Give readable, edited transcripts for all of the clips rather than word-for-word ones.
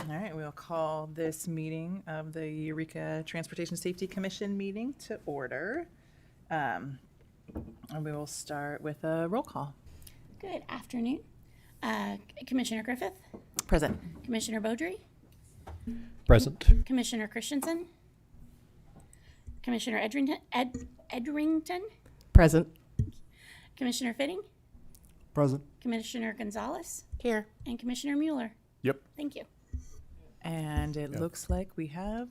All right, we'll call this meeting of the Eureka Transportation Safety Commission meeting to order. And we will start with a roll call. Good afternoon. Commissioner Griffith, Present. Commissioner Beaudry, Present. Commissioner Christensen, Commissioner Edrington, Present. Commissioner Fitting, Present. Commissioner Gonzalez, Here. and Commissioner Mueller. Yep. Thank you. And it looks like we have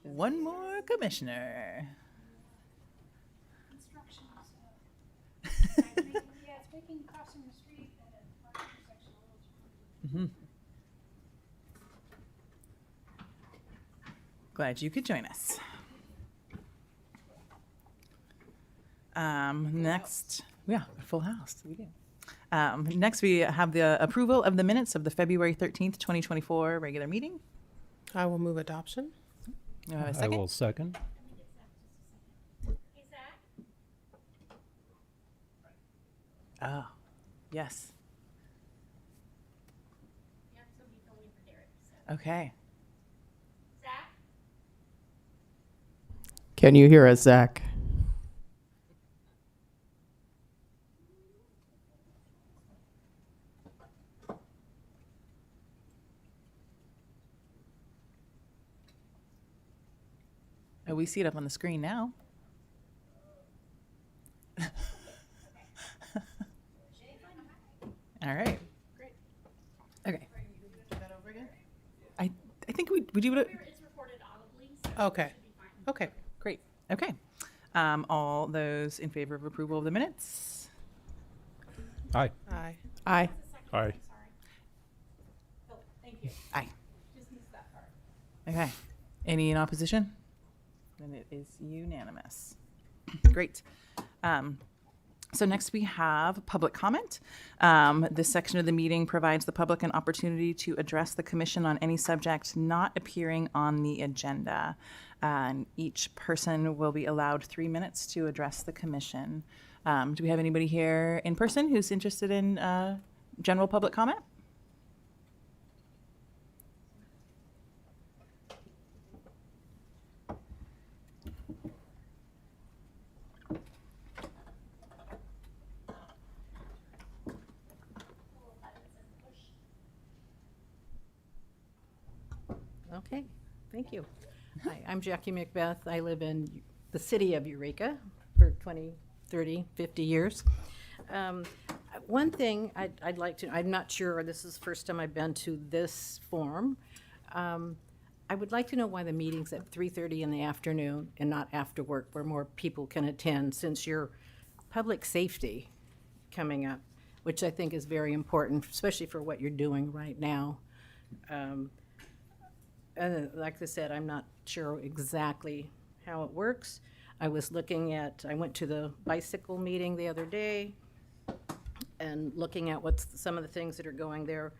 one more commissioner. Instructions. Yeah, it's making crossing the street at a park intersection a little challenging. Glad you could join us. Next, yeah, a full house. We do. Next, we have the approval of the minutes of the February 13th, 2024 regular meeting. I will move adoption. Do I have a I second? will second. Oh, yes. Okay. Can you hear us, Zach? Oh, we see it up on the screen now. All right. Great. Okay. I think we do it. It's recorded audibly. Okay. Okay. Great. Okay. All those in favor of approval of the minutes? Aye. Aye. Aye. Aye. Thank you. Aye. Just missed that part. Okay. Any in opposition? Then it is unanimous. Great. So next we have public comment. This section of the meeting provides the public an opportunity to address the commission on any subject not appearing on the agenda. And each person will be allowed 3 minutes to address the commission. Do we have anybody here in person who's interested in general public comment? Okay, thank you. Hi, I'm Jackie Macbeth. I live in the city of Eureka for 20, 30, 50 years. One thing I'd like to, I'm not sure, this is the first time I've been to this forum. I would like to know why the meeting's at 3:30 in the afternoon and not after work where more people can attend, since your public safety coming up, which I think is very important, especially for what you're doing right now. Like I said, I'm not sure exactly how it works. I went to the bicycle meeting the other day and looking at some of the things that are going there.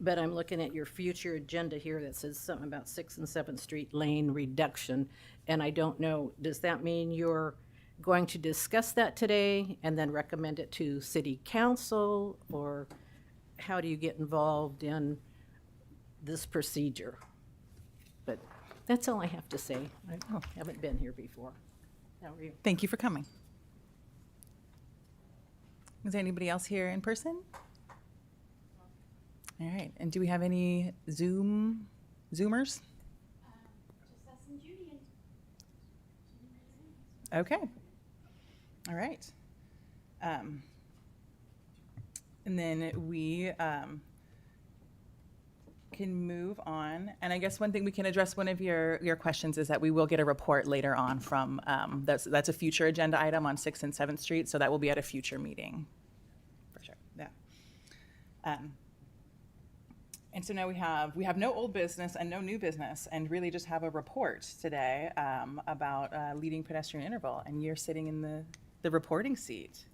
But I'm looking at your future agenda here that says something about 6th and 7th Street lane reduction. And I don't know, does that mean you're going to discuss that today and then recommend it to city council? Or how do you get involved in this procedure? But that's all I have to say. I haven't been here before. How are you? Thank you for coming. Is there anybody else here in person? All right, and do we have any Zoomers? Just us and Judy and Okay. All right. And then we can move on. And I guess one thing we can address, one of your questions, is that we will get a report later on from, that's a future agenda item on 6th and 7th Street, so that will be at a future meeting. For sure, yeah. And so now we have no old business and no new business, and really just have a report today about leading pedestrian interval, and you're sitting in the reporting seat.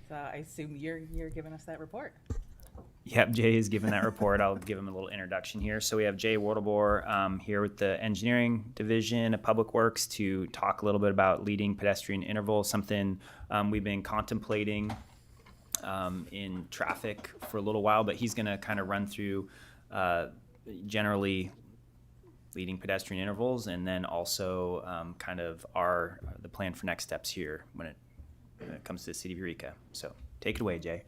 So I assume you're giving us that report. Yep, Jay is giving that report. I'll give him a little introduction here. So we have Jay Wartlebor here with the Engineering Division of Public Works to talk a little bit about leading pedestrian interval, something we've been contemplating in traffic for a little while, but he's going to kind of run through generally leading pedestrian intervals, and then also kind of the plan for next steps here when it comes to the city of Eureka. So take it away, Jay.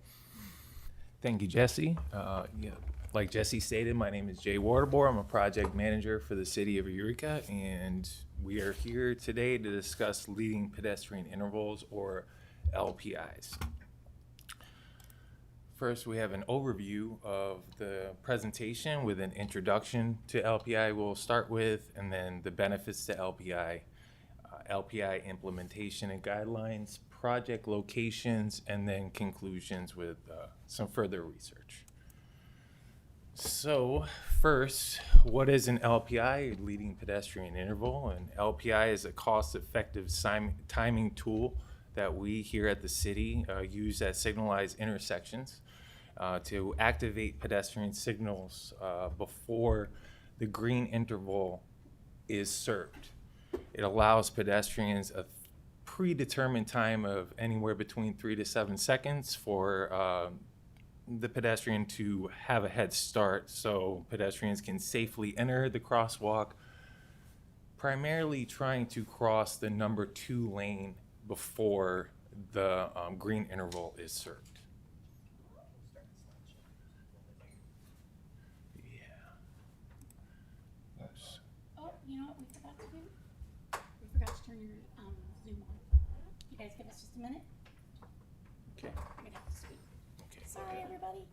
Thank you, Jesse. Like Jesse stated, my name is Jay Waterbohr. I'm a project manager for the city of Eureka, and we are here today to discuss leading pedestrian intervals, or LPIs. First, we have an overview of the presentation with an introduction to LPI we'll start with, and then the benefits to LPI, LPI implementation and guidelines, project locations, and then conclusions with some further research. So first, what is an LPI, leading pedestrian interval? An LPI is a cost-effective timing tool that we here at the city use at signalized intersections to activate pedestrian signals before the green interval is served. It allows pedestrians a predetermined time of anywhere between 3 to 7 seconds for the pedestrian to have a head start, so pedestrians can safely enter the crosswalk, primarily trying to cross the number 2 lane before the green interval is served. Oh, you know what we forgot to do? We forgot to turn your Zoom on. You guys give us just a minute? Okay. We're gonna have to speak. Okay. Sorry, everybody.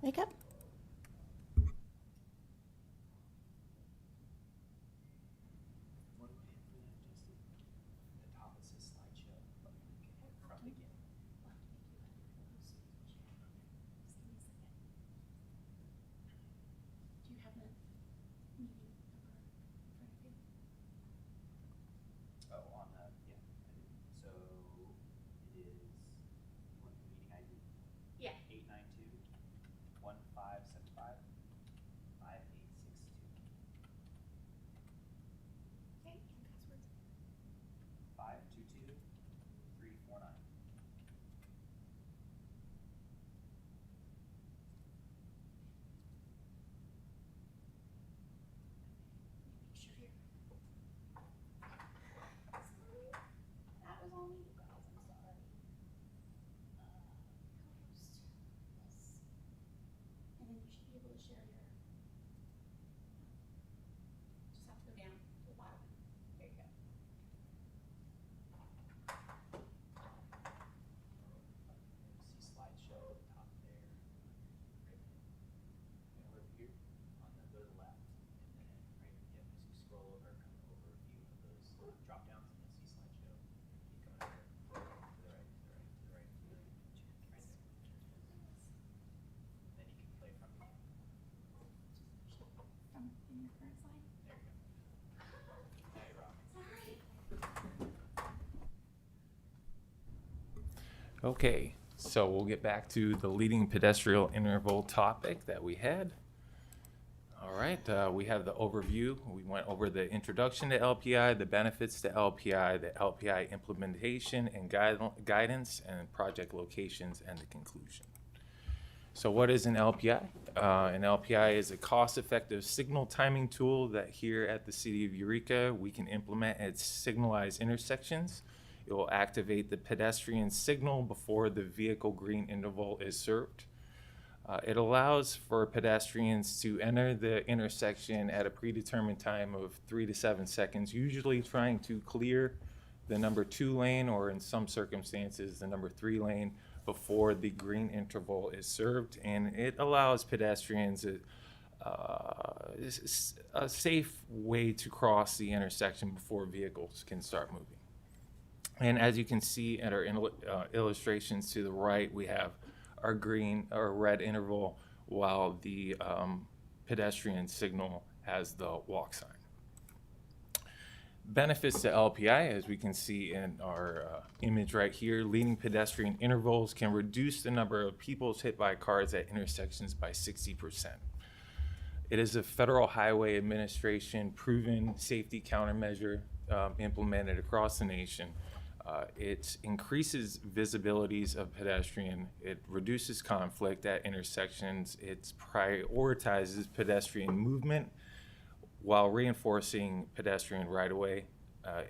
Wake up. Do you have a meeting number in front of you? Oh, on the, yeah, I do. So it is, you want the meeting ID? Yeah. 892-1575-5862. Okay, and password? 522349. Make sure you're. That was all me, you guys, I'm sorry. Co-host, yes. And then you should be able to share your. Just have to go down to the bottom. There you go. See slideshow at the top there. Right. And over here on the, go to the left, and then right, yep, as you scroll over, come over a few of those drop downs, and you'll see slideshow. Keep coming over. To the right, to the right, to the right, to the right. Right there. Then you can play from here. From in your current slide. There you go. Now you're rocking. Sorry. Okay, so we'll get back to the leading pedestrian interval topic that we had. All right, we have the overview. We went over the introduction to LPI, the benefits to LPI, the LPI implementation and guidance, and project locations, and the conclusion. So what is an LPI? An LPI is a cost-effective signal timing tool that here at the city of Eureka, we can implement at signalized intersections. It will activate the pedestrian signal before the vehicle green interval is served. It allows for pedestrians to enter the intersection at a predetermined time of 3 to 7 seconds, usually trying to clear the number 2 lane, or in some circumstances, the number 3 lane before the green interval is served. And it allows pedestrians a safe way to cross the intersection before vehicles can start moving. And as you can see at our illustrations to the right, we have our green or red interval, while the pedestrian signal has the walk sign. Benefits to LPI, as we can see in our image right here, leading pedestrian intervals can reduce the number of people hit by cars at intersections by 60%. It is a Federal Highway Administration proven safety countermeasure implemented across the nation. It increases visibilities of pedestrian. It reduces conflict at intersections. It prioritizes pedestrian movement while reinforcing pedestrian right-of-way.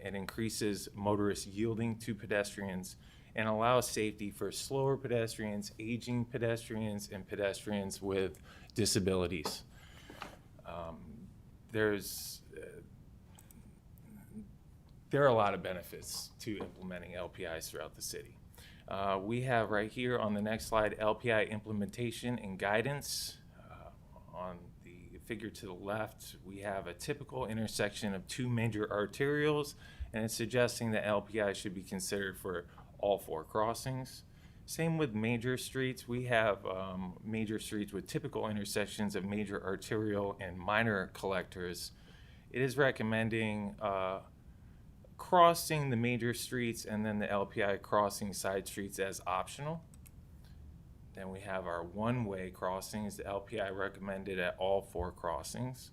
It increases motorist yielding to pedestrians and allows safety for slower pedestrians, aging pedestrians, and pedestrians with disabilities. There are a lot of benefits to implementing LPIs throughout the city. We have right here on the next slide, LPI implementation and guidance. On the figure to the left, we have a typical intersection of two major arterials, and it's suggesting that LPI should be considered for all 4 crossings. Same with major streets. We have major streets with typical intersections of major arterial and minor collectors. It is recommending crossing the major streets and then the LPI crossing side streets as optional. Then we have our one-way crossings. The LPI recommended at all 4 crossings.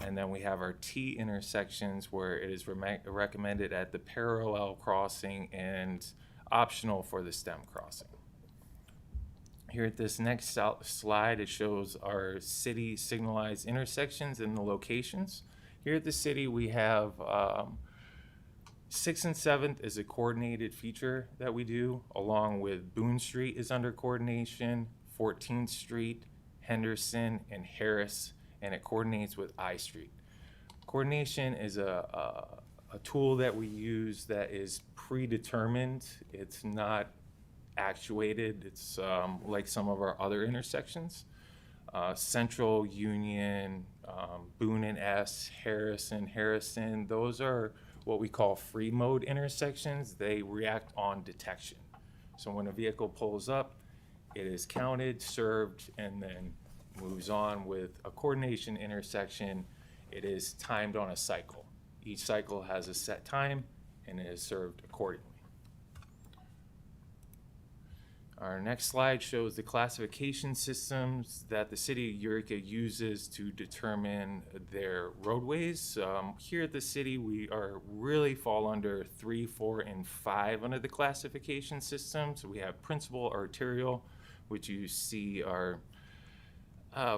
And then we have our T intersections where it is recommended at the parallel crossing and optional for the stem crossing. Here at this next slide, it shows our city signalized intersections and the locations. Here at the city, we have 6th and 7th is a coordinated feature that we do, along with Boone Street is under coordination, 14th Street, Henderson, and Harris, and it coordinates with I Street. Coordination is a tool that we use that is predetermined. It's not actuated. It's like some of our other intersections. Central, Union, Boone and S, Harrison, those are what we call free mode intersections. They react on detection. So when a vehicle pulls up, it is counted, served, and then moves on. With a coordination intersection, it is timed on a cycle. Each cycle has a set time and it is served accordingly. Our next slide shows the classification systems that the city of Eureka uses to determine their roadways. Here at the city, we are really fall under 3, 4, and 5 under the classification system. So we have principal arterial, which you see are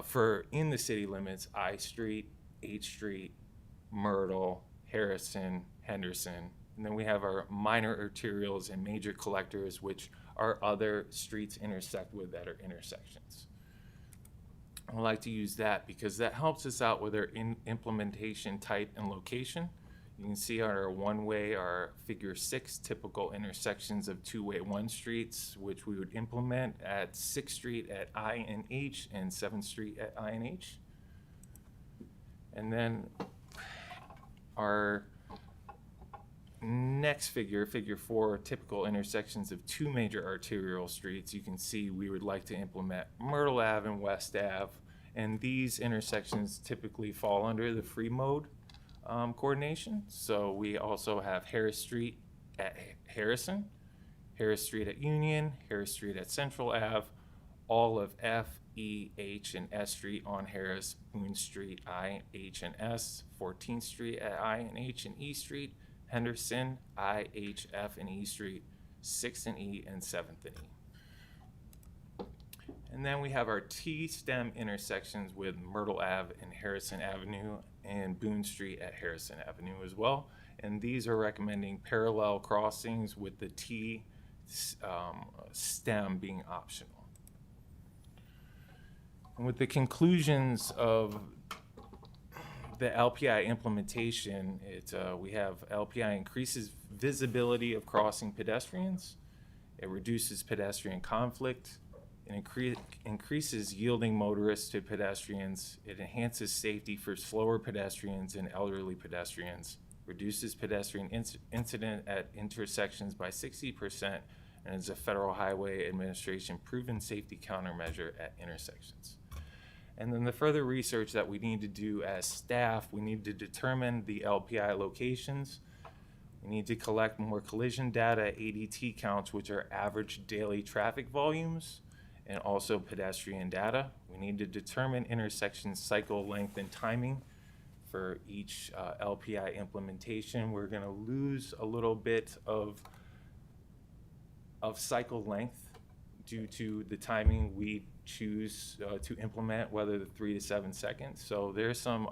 for in the city limits, I Street, H Street, Myrtle, Harrison, Henderson. And then we have our minor arterials and major collectors, which are other streets intersect with that are intersections. I like to use that because that helps us out with our implementation type and location. You can see our one-way, our figure 6 typical intersections of two-way 1 streets, which we would implement at 6th Street at I and H and 7th Street at I and H. And then our next figure, figure 4, typical intersections of 2 major arterial streets. You can see we would like to implement Myrtle Ave and West Ave, and these intersections typically fall under the free mode coordination. So we also have Harris Street at Harrison, Harris Street at Union, Harris Street at Central Ave, all of F, E, H, and S Street on Harris, Boone Street, I, H, and S, 14th Street at I and H and E Street, Henderson, I, H, F, and E Street, 6th and E, and 7th and E. And then we have our T-stem intersections with Myrtle Ave and Harrison Avenue and Boone Street at Harrison Avenue as well. And these are recommending parallel crossings with the T stem being optional. And with the conclusions of the LPI implementation, we have LPI increases visibility of crossing pedestrians. It reduces pedestrian conflict. It increases yielding motorists to pedestrians. It enhances safety for slower pedestrians and elderly pedestrians. Reduces pedestrian incident at intersections by 60%, and is a Federal Highway Administration proven safety countermeasure at intersections. And then the further research that we need to do as staff, we need to determine the LPI locations. We need to collect more collision data, ADT counts, which are average daily traffic volumes, and also pedestrian data. We need to determine intersection cycle length and timing for each LPI implementation. We're gonna lose a little bit of of cycle length due to the timing we choose to implement, whether the 3 to 7 seconds. So there's some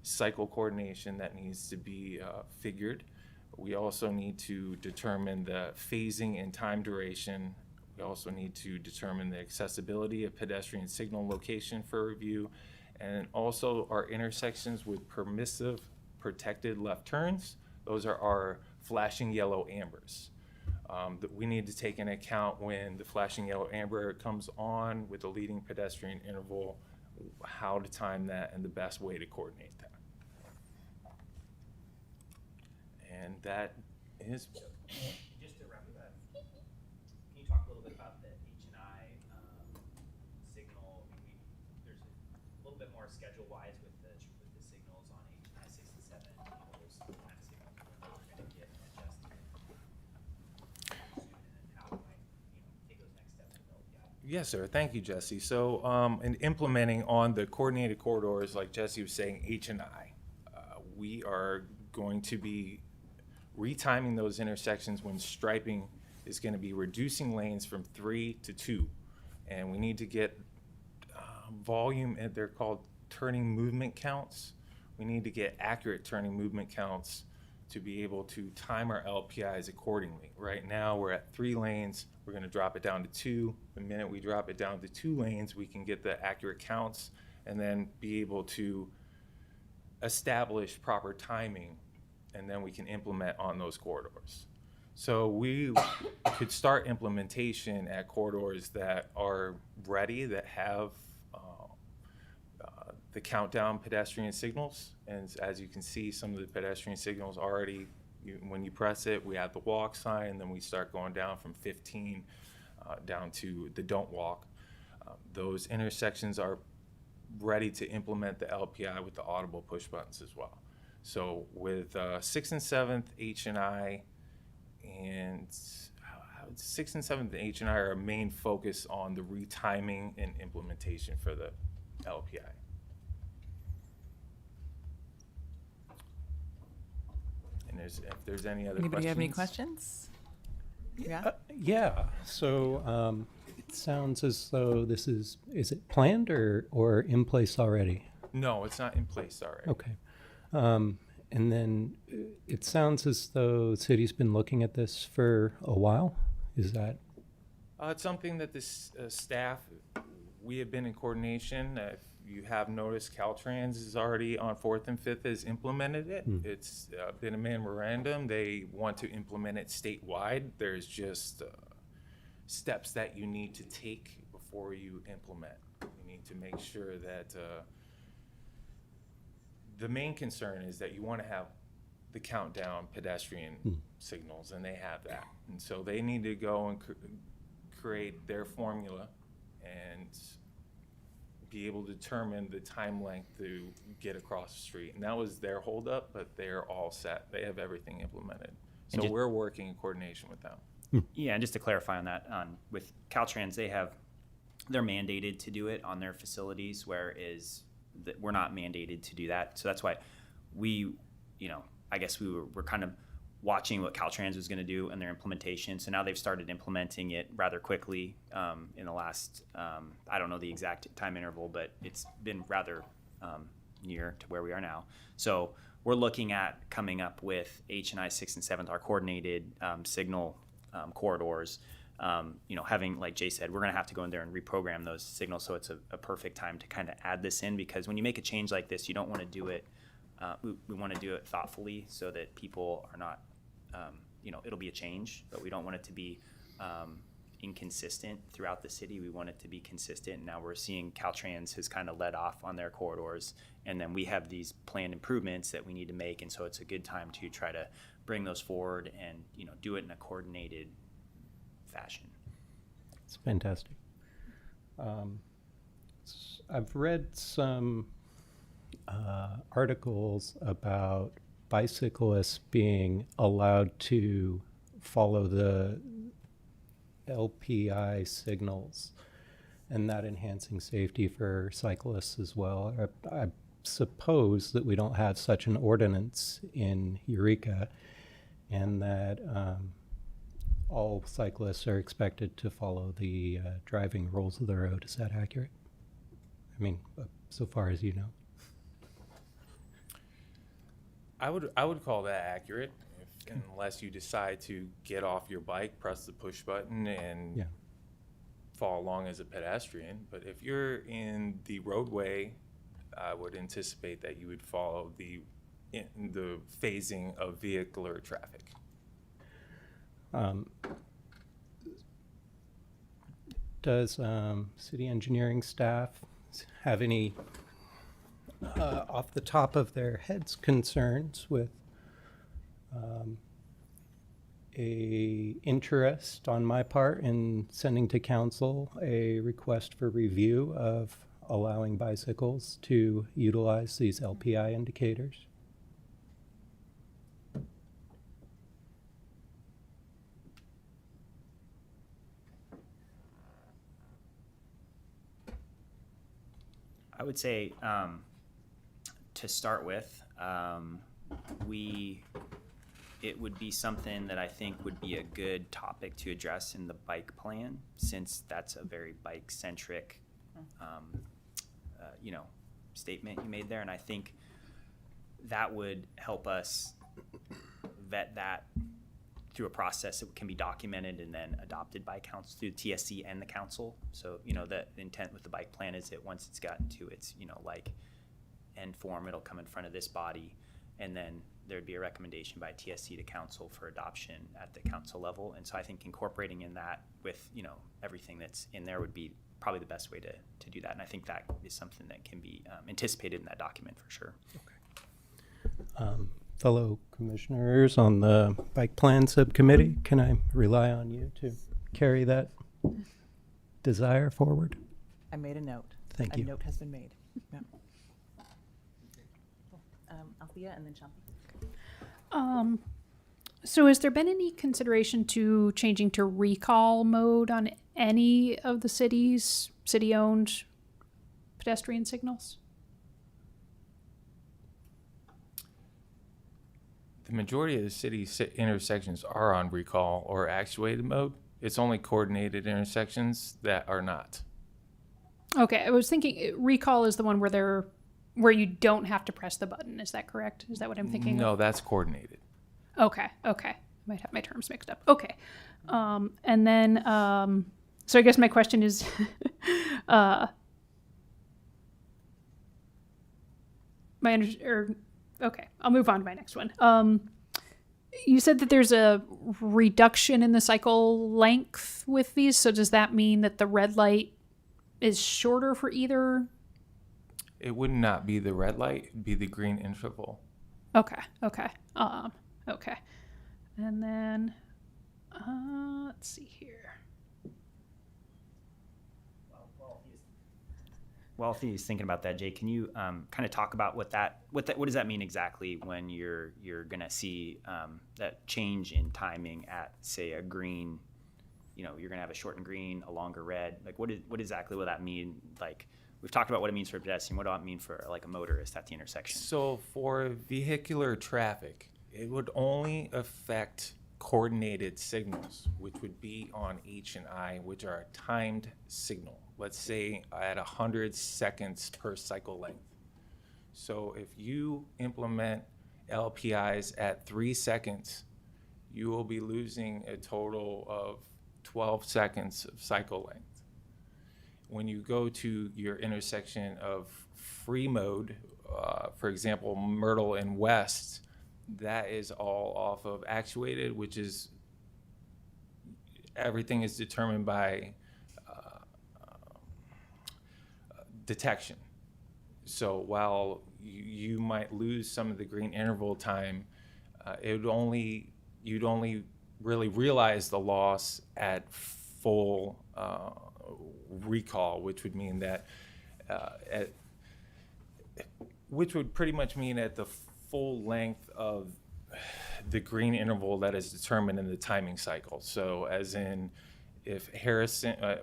cycle coordination that needs to be figured. We also need to determine the phasing and time duration. We also need to determine the accessibility of pedestrian signal location for review, and also our intersections with permissive protected left turns. Those are our flashing yellow ambers that we need to take into account when the flashing yellow amber comes on with the leading pedestrian interval, how to time that and the best way to coordinate that. And that is, Just to wrap it up, can you talk a little bit about the H&I signal? I mean, there's a little bit more schedule-wise with the signals on H&I 6 and 7. Those kind of signals when those are going to get adjusted soon, and then how we might take those next steps with LPI. yes, sir. Thank you, Jesse. So in implementing on the coordinated corridors, like Jesse was saying, H&I, we are going to be retiming those intersections when striping is going to be reducing lanes from 3 to 2. And we need to get volume, and they're called turning movement counts. We need to get accurate turning movement counts to be able to time our LPIs accordingly. Right now, we're at 3 lanes. We're going to drop it down to 2. The minute we drop it down to 2 lanes, we can get the accurate counts and then be able to establish proper timing, and then we can implement on those corridors. So we could start implementation at corridors that are ready, that have the countdown pedestrian signals. And as you can see, some of the pedestrian signals already, when you press it, we have the walk sign, then we start going down from 15 down to the don't walk. Those intersections are ready to implement the LPI with the audible push buttons as well. So with 6th and 7th H&I, and 6th and 7th H&I are a main focus on the retiming and implementation for the LPI. And if there's any other Anybody questions. have any questions? Yeah. Yeah, so it sounds as though this is it planned or in place already? No, it's not in place already. Okay. And then it sounds as though the city's been looking at this for a while. Is that? It's something that this staff, we have been in coordination. If you have noticed, Caltrans is already on 4th and 5th has implemented it. It's been a memorandum. They want to implement it statewide. There's just steps that you need to take before you implement. You need to make sure that the main concern is that you want to have the countdown pedestrian signals, and they have that. And so they need to go and create their formula and be able to determine the time length to get across the street. And that was their holdup, but they're all set. They have everything implemented. So And we're working in coordination with them. Yeah, and just to clarify on that, with Caltrans, they're mandated to do it on their facilities, whereas we're not mandated to do that. So that's why we, I guess we're kind of watching what Caltrans was going to do in their implementation. So now they've started implementing it rather quickly in the last, I don't know the exact time interval, but it's been rather near to where we are now. So we're looking at coming up with H&I 6th and 7th, our coordinated signal corridors. Having, like Jay said, we're going to have to go in there and reprogram those signals. So it's a perfect time to kind of add this in, because when you make a change like this, you don't want to do it. We want to do it thoughtfully so that people are not, it'll be a change, but we don't want it to be inconsistent throughout the city. We want it to be consistent. Now we're seeing Caltrans has kind of led off on their corridors, and then we have these planned improvements that we need to make. And so it's a good time to try to bring those forward and, do it in a coordinated fashion. It's fantastic. I've read some articles about bicyclists being allowed to follow the LPI signals and that enhancing safety for cyclists as well. I suppose that we don't have such an ordinance in Eureka, and that all cyclists are expected to follow the driving rules of the road. Is that accurate? I mean, so far as you know. I would call that accurate, unless you decide to get off your bike, press the push button, and Yeah. follow along as a pedestrian. But if you're in the roadway, I would anticipate that you would follow the phasing of vehicular traffic. Does city engineering staff have any off the top of their heads concerns with a interest on my part in sending to council a request for review of allowing bicycles to utilize these LPI indicators? I would say, to start with, it would be something that I think would be a good topic to address in the bike plan, since that's a very bike-centric, statement you made there. And I think that would help us vet that through a process that can be documented and then adopted by council through TSC and the council. So, the intent with the bike plan is that once it's gotten to its, end form, it'll come in front of this body, and then there'd be a recommendation by TSC to council for adoption at the council level. And so I think incorporating in that with, everything that's in there would be probably the best way to do that. And I think that is something that can be anticipated in that document for sure. Fellow commissioners on the bike plan subcommittee, can I rely on you to carry that desire forward? I made a note. Thank you. A note has been made. Yeah. Althea and then Shampi. So has there been any consideration to changing to recall mode on any of the city-owned pedestrian signals? The majority of the city's intersections are on recall or actuated mode. It's only coordinated intersections that are not. Okay, I was thinking recall is the one where you don't have to press the button. Is that correct? Is that what I'm thinking? No, that's coordinated. Okay. Might have my terms mixed up. Okay. And then, so I guess my question is, okay, I'll move on to my next one. You said that there's a reduction in the cycle length with these. So does that mean that the red light is shorter for either? It would not be the red light, it'd be the green interval. Okay. Okay. And then, let's see here. While he's thinking about that, Jay, can you kind of talk about what does that mean exactly when you're gonna see that change in timing at, say, a green? You're gonna have a shortened green, a longer red. Like, what exactly will that mean? Like, we've talked about what it means for a pedestrian. What do it mean for like a motorist at the intersection? So for vehicular traffic, it would only affect coordinated signals, which would be on H and I, which are a timed signal. Let's say at 100 seconds per cycle length. So if you implement LPIs at 3 seconds, you will be losing a total of 12 seconds of cycle length. When you go to your intersection of free mode, for example, Myrtle and West, that is all off of actuated, which is everything is determined by detection. So while you might lose some of the green interval time, you'd only really realize the loss at full recall, which would mean that which would pretty much mean at the full length of the green interval that is determined in the timing cycle. So as in, if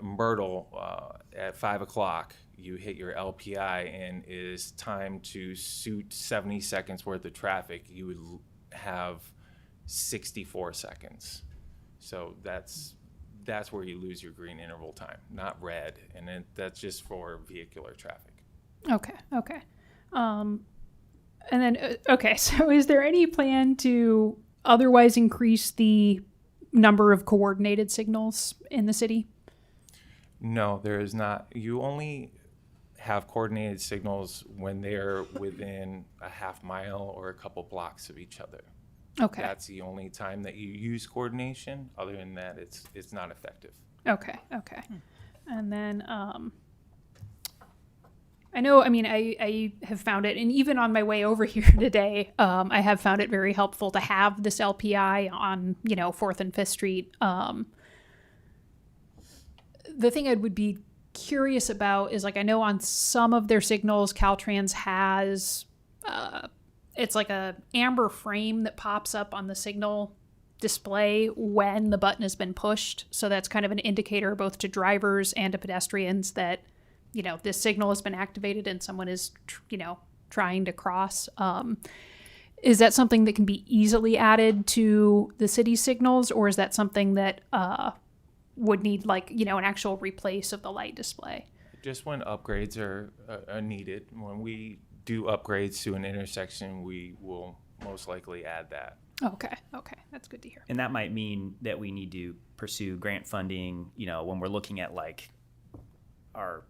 Myrtle at 5 o'clock, you hit your LPI and is timed to suit 70 seconds worth of traffic, you would have 64 seconds So that's where you lose your green interval time, not red. And then that's just for vehicular traffic. Okay. Okay. And then, okay. So is there any plan to otherwise increase the number of coordinated signals in the city? No, there is not. You only have coordinated signals when they're within a half mile or a couple blocks of each other. Okay. That's the only time that you use coordination. Other than that, it's not effective. Okay. Okay. And then, I know, I mean, I have found it, and even on my way over here today, I have found it very helpful to have this LPI on, 4th and 5th Street. The thing I would be curious about is, like, I know on some of their signals, Caltrans has, it's like a amber frame that pops up on the signal display when the button has been pushed. So that's kind of an indicator both to drivers and to pedestrians that, this signal has been activated and someone is, trying to cross. Is that something that can be easily added to the city signals, or is that something that would need, like, an actual replace of the light display? Just when upgrades are needed, when we do upgrades to an intersection, we will most likely add that. Okay. Okay. That's good to hear. And that might mean that we need to pursue grant funding, when we're looking at like our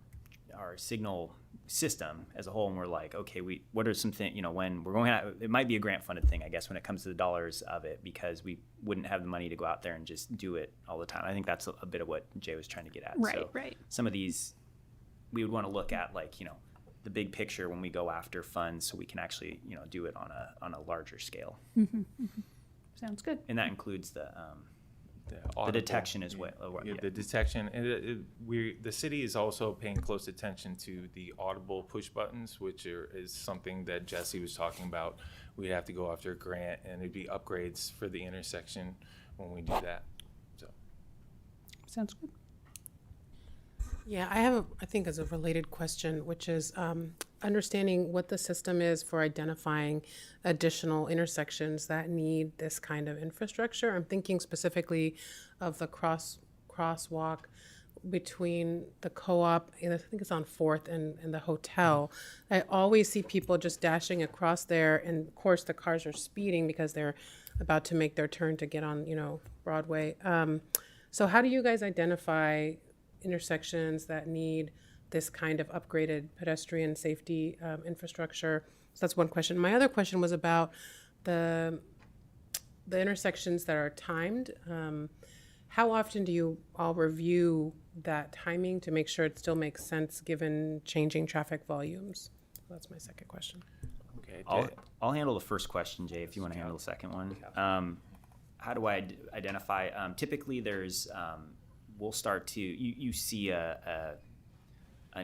signal system as a whole, and we're like, okay, what are some things, when we're going out, it might be a grant funded thing, I guess, when it comes to the dollars of it, because we wouldn't have the money to go out there and just do it all the time. I think that's a bit of what Jay was trying to get at. Right. So Right. some of these we would want to look at, like, the big picture when we go after funds, so we can actually, do it on a larger scale. Sounds good. And that includes the audible- detection as well. Yeah, the detection. And the city is also paying close attention to the audible push buttons, which is something that Jesse was talking about. We'd have to go after a grant, and it'd be upgrades for the intersection when we do that. So Sounds good. Yeah, I think as a related question, which is understanding what the system is for identifying additional intersections that need this kind of infrastructure. I'm thinking specifically of the crosswalk between the co-op, and I think it's on 4th and the hotel. I always see people just dashing across there, and of course the cars are speeding because they're about to make their turn to get on, Broadway. So how do you guys identify intersections that need this kind of upgraded pedestrian safety infrastructure? So that's one question. My other question was about the intersections that are timed. How often do you all review that timing to make sure it still makes sense given changing traffic volumes? That's my second question. okay, I'll handle the first question, Jay, if you want to handle the second one. How do I identify? Typically, there's we'll start to you see a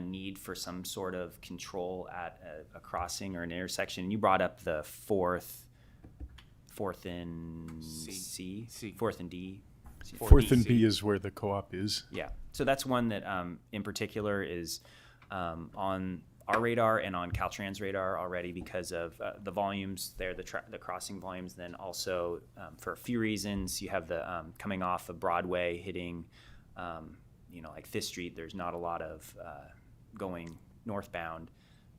need for some sort of control at a crossing or an intersection. You brought up the fourth and C. Fourth and D. Fourth and B is where the co-op is. Yeah, so that's one that in particular is on our radar and on Caltrans radar already because of the volumes there, the crossing volumes. Then also for a few reasons, you have the coming off of Broadway hitting, like 5th Street. There's not a lot of going northbound.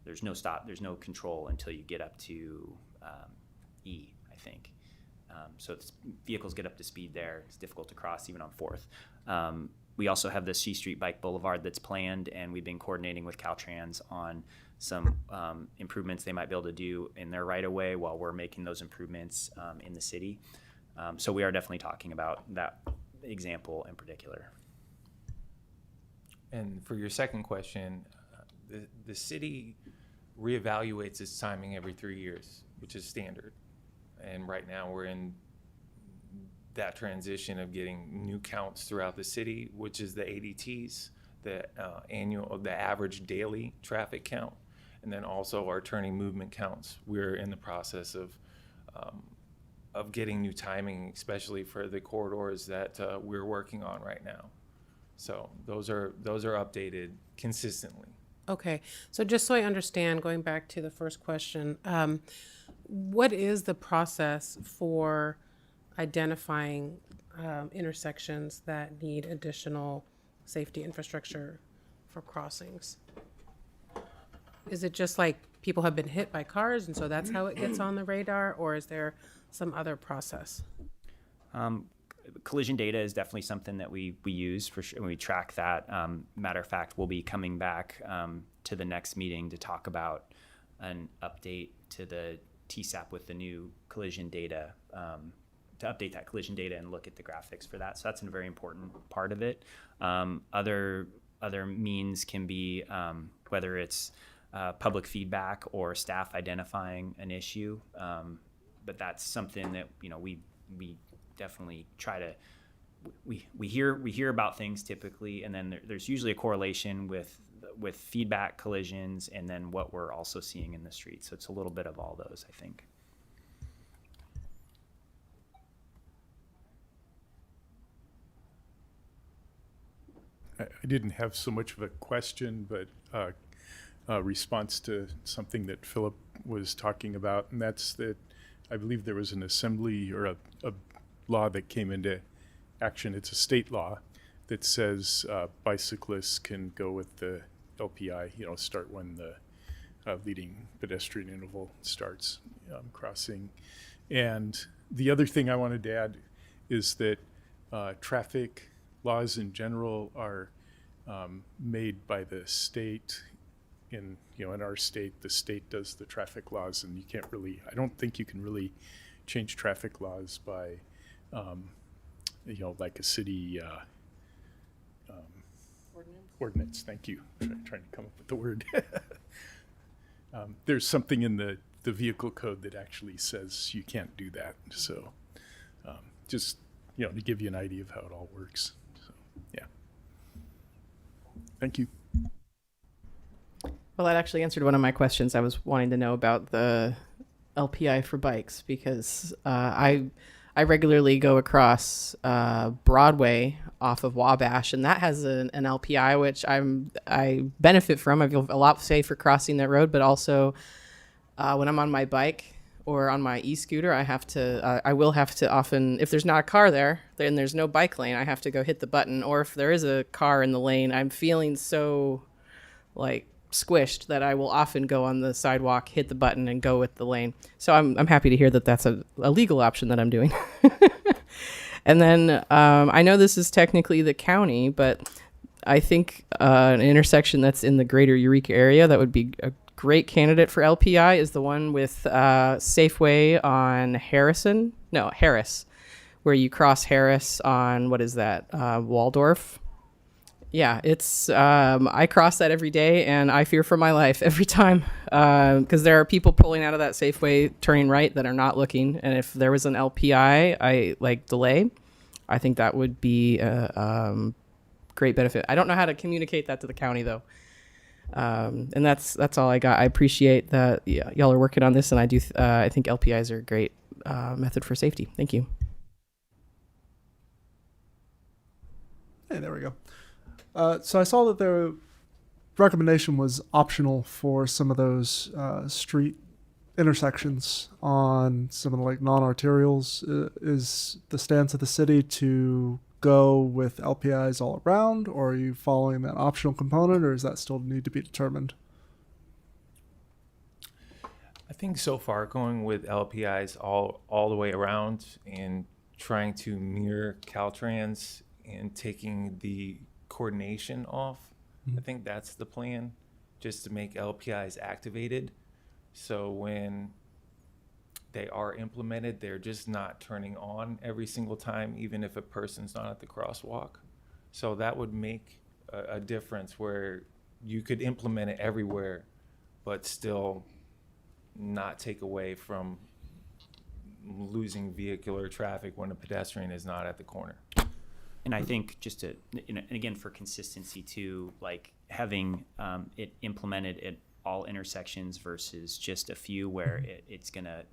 There's no stop. There's no control until you get up to E, I think. So vehicles get up to speed there. It's difficult to cross even on 4th. We also have the C Street Bike Boulevard that's planned, and we've been coordinating with Caltrans on some improvements they might be able to do in their right-of-way while we're making those improvements in the city. So we are definitely talking about that example in particular. And for your second question, the city reevaluates its timing every 3 years, which is standard. And right now we're in that transition of getting new counts throughout the city, which is the ADTs, the average daily traffic count, and then also our turning movement counts. We're in the process of getting new timing, especially for the corridors that we're working on right now. So those are updated consistently. Okay, so just so I understand, going back to the first question, what is the process for identifying intersections that need additional safety infrastructure for crossings? Is it just like people have been hit by cars and so that's how it gets on the radar, or is there some other process? Collision data is definitely something that we use for sure. We track that. Matter of fact, we'll be coming back to the next meeting to talk about an update to the TSAP with the new collision data, to update that collision data and look at the graphics for that. So that's a very important part of it. Other means can be whether it's public feedback or staff identifying an issue. But that's something that, we definitely try to, we hear about things typically, and then there's usually a correlation with feedback, collisions, and then what we're also seeing in the street. So it's a little bit of all those, I think. I didn't have so much of a question, but a response to something that Philip was talking about, and that's that I believe there was an assembly or a law that came into action. It's a state law that says bicyclists can go with the LPI, start when the leading pedestrian interval starts crossing. And the other thing I wanted to add is that traffic laws in general are made by the state. In our state, the state does the traffic laws, and I don't think you can really change traffic laws by, like a city ordinance. Thank you. Trying to come up with the word. There's something in the vehicle code that actually says you can't do that. So just, to give you an idea of how it all works. So, yeah. Thank you. Well, that actually answered one of my questions. I was wanting to know about the LPI for bikes because I regularly go across Broadway off of Wabash, and that has an LPI, which I benefit from. I feel a lot safer crossing that road, but also when I'm on my bike or on my e-scooter, I will have to often, if there's not a car there, then there's no bike lane, I have to go hit the button. Or if there is a car in the lane, I'm feeling so squished that I will often go on the sidewalk, hit the button, and go with the lane. So I'm happy to hear that that's a legal option that I'm doing. And then I know this is technically the county, but I think an intersection that's in the greater Eureka area that would be a great candidate for LPI is the one with Safeway on Harris, where you cross Harris on, what is that, Waldorf? Yeah, it's I cross that every day, and I fear for my life every time because there are people pulling out of that Safeway turning right that are not looking. And if there was an LPI, delay, I think that would be a great benefit. I don't know how to communicate that to the county though, and that's all I got. I appreciate that y'all are working on this, and I think LPIs are a great method for safety. Thank you. Hey, there we go. So I saw that the recommendation was optional for some of those street intersections on some of the non-arterials. Is the stance of the city to go with LPIs all around, or are you following that optional component, or does that still need to be determined? I think so far going with LPIs all the way around and trying to mirror Caltrans and taking the coordination off. I think that's the plan, just to make LPIs activated. So when they are implemented, they're just not turning on every single time, even if a person's not at the crosswalk. So that would make a difference where you could implement it everywhere, but still not take away from losing vehicular traffic when a pedestrian is not at the corner. And I think just to, and again, for consistency too, having it implemented at all intersections versus just a few where it's gonna,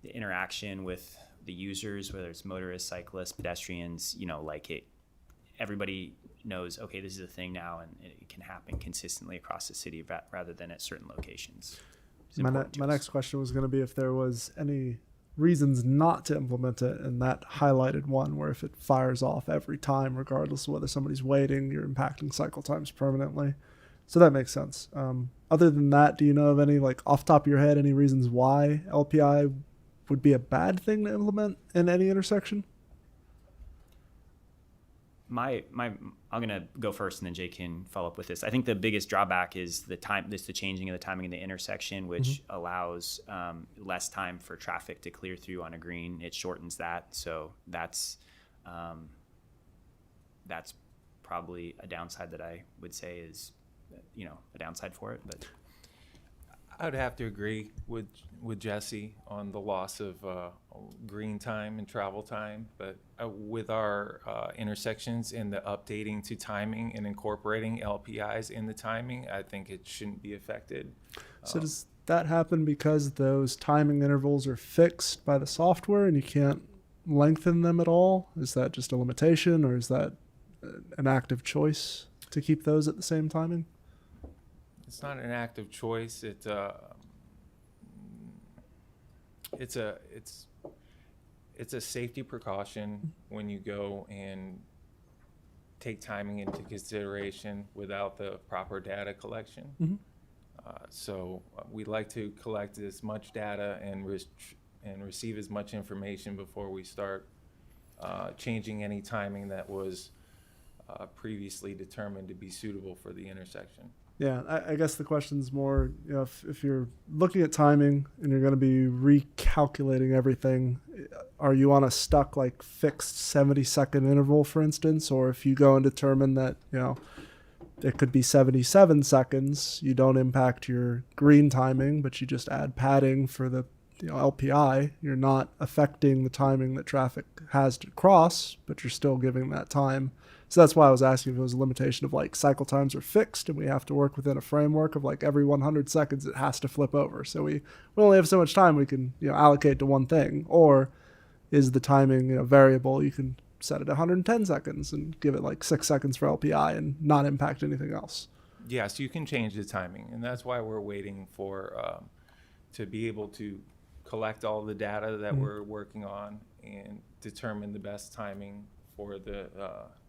the interaction with the users, whether it's motorists, cyclists, pedestrians, everybody knows, okay, this is a thing now, and it can happen consistently across the city rather than at certain locations. My next question was going to be if there was any reasons not to implement it, and that highlighted one where if it fires off every time, regardless of whether somebody's waiting, you're impacting cycle times permanently. So that makes sense. Other than that, do you know of any, like off the top of your head, any reasons why LPI would be a bad thing to implement in any intersection? I'm gonna go first, and then Jay can follow up with this. I think the biggest drawback is the changing of the timing of the intersection, which allows less time for traffic to clear through on a green. It shortens that, so that's probably a downside that I would say is, a downside for it. But I would have to agree with Jesse on the loss of green time and travel time, but with our intersections and the updating to timing and incorporating LPIs in the timing, I think it shouldn't be affected. So does that happen because those timing intervals are fixed by the software and you can't lengthen them at all? Is that just a limitation, or is that an active choice to keep those at the same timing? It's not an active choice. It's a safety precaution when you go and take timing into consideration without the proper data collection. So we'd like to collect as much data and receive as much information before we start changing any timing that was previously determined to be suitable for the intersection. Yeah, I guess the question's more, if you're looking at timing and you're going to be recalculating everything, are you on a stuck, like, fixed 70-second interval, for instance? Or if you go and determine that, it could be 77 seconds, you don't impact your green timing, but you just add padding for the LPI, you're not affecting the timing that traffic has to cross, but you're still giving that time. So that's why I was asking if it was a limitation of, like, cycle times are fixed and we have to work within a framework of, like, every 100 seconds it has to flip over. So we only have so much time we can allocate to one thing. Or is the timing variable? You can set it at 110 seconds and give it like 6 seconds for LPI and not impact anything else. Yes, you can change the timing, and that's why we're waiting for to be able to collect all the data that we're working on and determine the best timing for the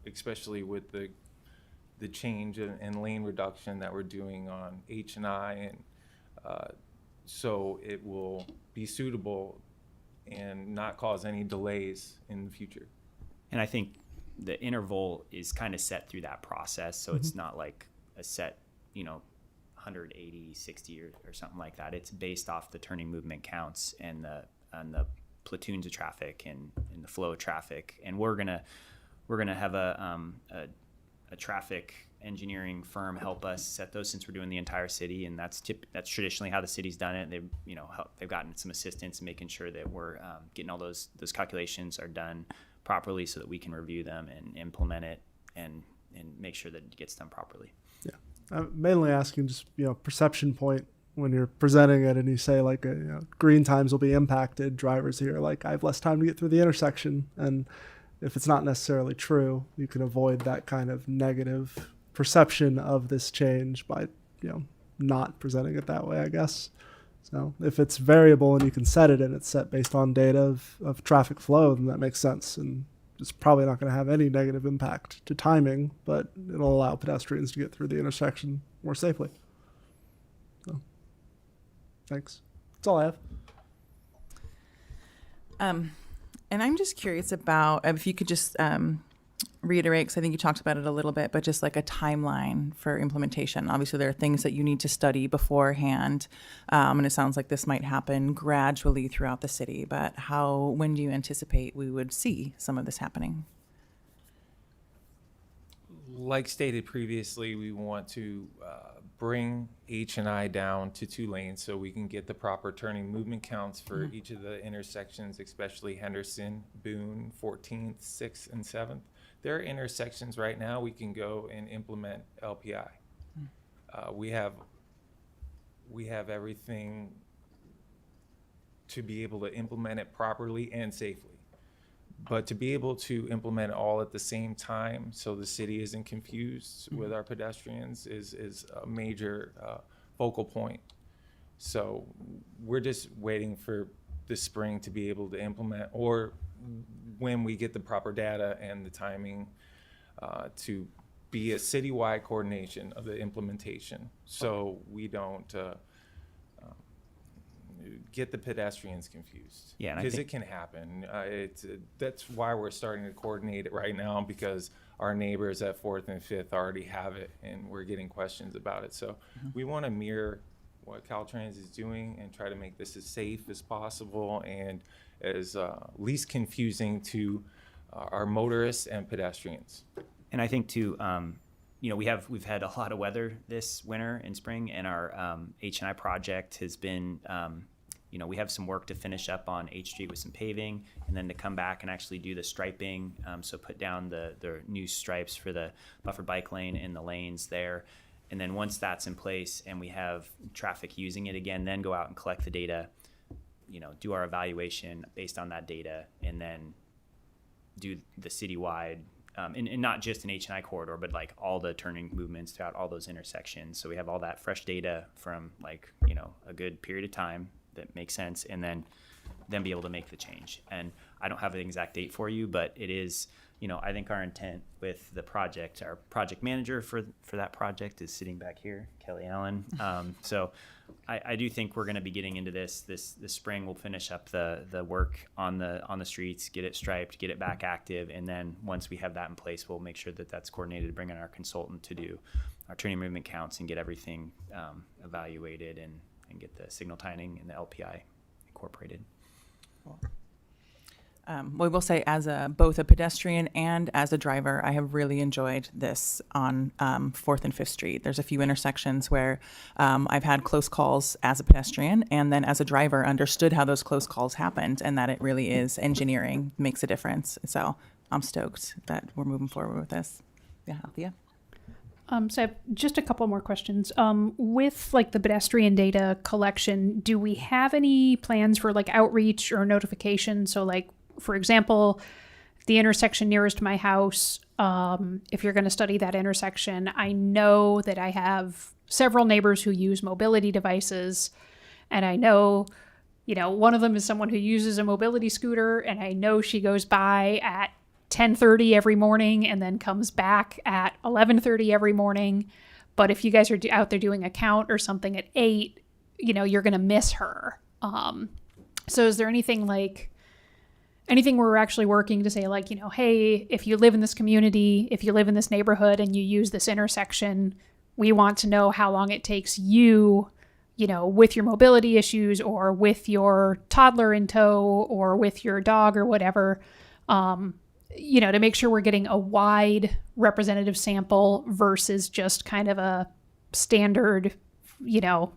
especially with the change in lane reduction that we're doing on H&I, and so it will be suitable and not cause any delays in the future. And I think the interval is kind of set through that process, so it's not like a set 180, 60 or something like that. It's based off the turning movement counts and the platoons of traffic and the flow of traffic. And we're gonna have a traffic engineering firm help us set those, since we're doing the entire city, and that's traditionally how the city's done it. They've gotten some assistance in making sure that we're getting all those calculations are done properly, so that we can review them and implement it and make sure that it gets done properly. Yeah, I'm mainly asking just perception point when you're presenting it and you say like green times will be impacted. Drivers here like, I have less time to get through the intersection, and if it's not necessarily true, you can avoid that kind of negative perception of this change by not presenting it that way, I guess. So if it's variable and you can set it and it's set based on data of traffic flow, then that makes sense. And it's probably not going to have any negative impact to timing, but it'll allow pedestrians to get through the intersection more safely. So, thanks. That's all I have. And I'm just curious about if you could just reiterate, because I think you talked about it a little bit, but just like a timeline for implementation. Obviously, there are things that you need to study beforehand, and it sounds like this might happen gradually throughout the city. But when do you anticipate we would see some of this happening? Like stated previously, we want to bring H&I down to 2 lanes so we can get the proper turning movement counts for each of the intersections, especially Henderson, Boone, 14th, 6th, and 7th. There are intersections right now we can go and implement LPI. We have everything to be able to implement it properly and safely. But to be able to implement it all at the same time so the city isn't confused with our pedestrians is a major focal point. So we're just waiting for this spring to be able to implement, or when we get the proper data and the timing to be a citywide coordination of the implementation, so we don't get the pedestrians confused. Yeah, and I because think- it can happen. That's why we're starting to coordinate it right now, because our neighbors at 4th and 5th already have it, and we're getting questions about it. So we want to mirror what Caltrans is doing and try to make this as safe as possible and as least confusing to our motorists and pedestrians. And I think too, you know, we've had a lot of weather this winter and spring, and our H&I project has been, you know, we have some work to finish up on H Street with some paving, and then to come back and actually do the striping. So put down the new stripes for the buffered bike lane and the lanes there. And then once that's in place and we have traffic using it again, then go out and collect the data, you know, do our evaluation based on that data, and then do the citywide, and not just an H&I corridor, but like all the turning movements throughout all those intersections. So we have all that fresh data from like, you know, a good period of time that makes sense, and then be able to make the change. And I don't have an exact date for you, but it is, you know, I think our intent with the project, our project manager for that project is sitting back here, Kelly Allen. So I do think we're going to be getting into this spring. We'll finish up the work on the streets, get it striped, get it back active, and then once we have that in place, we'll make sure that that's coordinated, bring in our consultant to do our turning movement counts and get everything evaluated and get the signal timing and the LPI incorporated. We will say, as both a pedestrian and as a driver, I have really enjoyed this on 4th and 5th Street. There's a few intersections where I've had close calls as a pedestrian, and then as a driver understood how those close calls happened, and that it really is engineering makes a difference. So I'm stoked that we're moving forward with this. Yeah, Althea? So I have just a couple more questions. With like the pedestrian data collection, do we have any plans for like outreach or notification? So like, for example, the intersection nearest my house, if you're going to study that intersection, I know that I have several neighbors who use mobility devices, and I know, you know, one of them is someone who uses a mobility scooter, and I know she goes by at 10:30 every morning and then comes back at 11:30 every morning. But if you guys are out there doing a count or something at 8, you know, you're going to miss her. So is there anything where we're actually working to say like, you know, hey, if you live in this community, if you live in this neighborhood and you use this intersection, we want to know how long it takes you, you know, with your mobility issues or with your toddler in tow or with your dog or whatever, you know, to make sure we're getting a wide representative sample versus just kind of a standard, you know,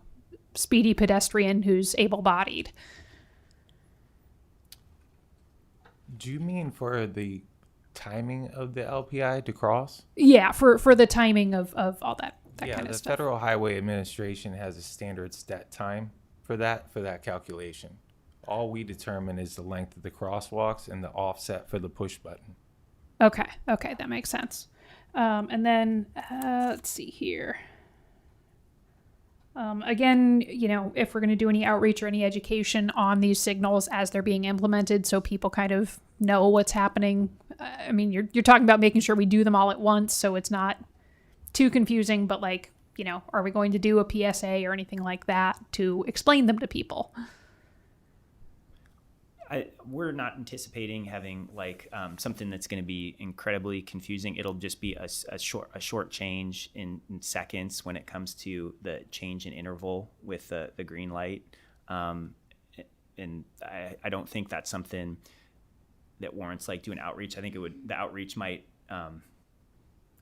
speedy pedestrian who's able-bodied. Do you mean for the timing of the LPI to cross? Yeah, for the timing of all that kind of The stuff. Federal Highway Administration has a standard stat time for that calculation. All we determine is the length of the crosswalks and the offset for the push button. Okay, that makes sense. And then let's see here. Again, you know, if we're going to do any outreach or any education on these signals as they're being implemented, so people kind of know what's happening. I mean, you're talking about making sure we do them all at once, so it's not too confusing. But like, you know, are we going to do a PSA or anything like that to explain them to people? We're not anticipating having like something that's going to be incredibly confusing. It'll just be a short change in seconds when it comes to the change in interval with the green light. And I don't think that's something that warrants like doing outreach. I think the outreach might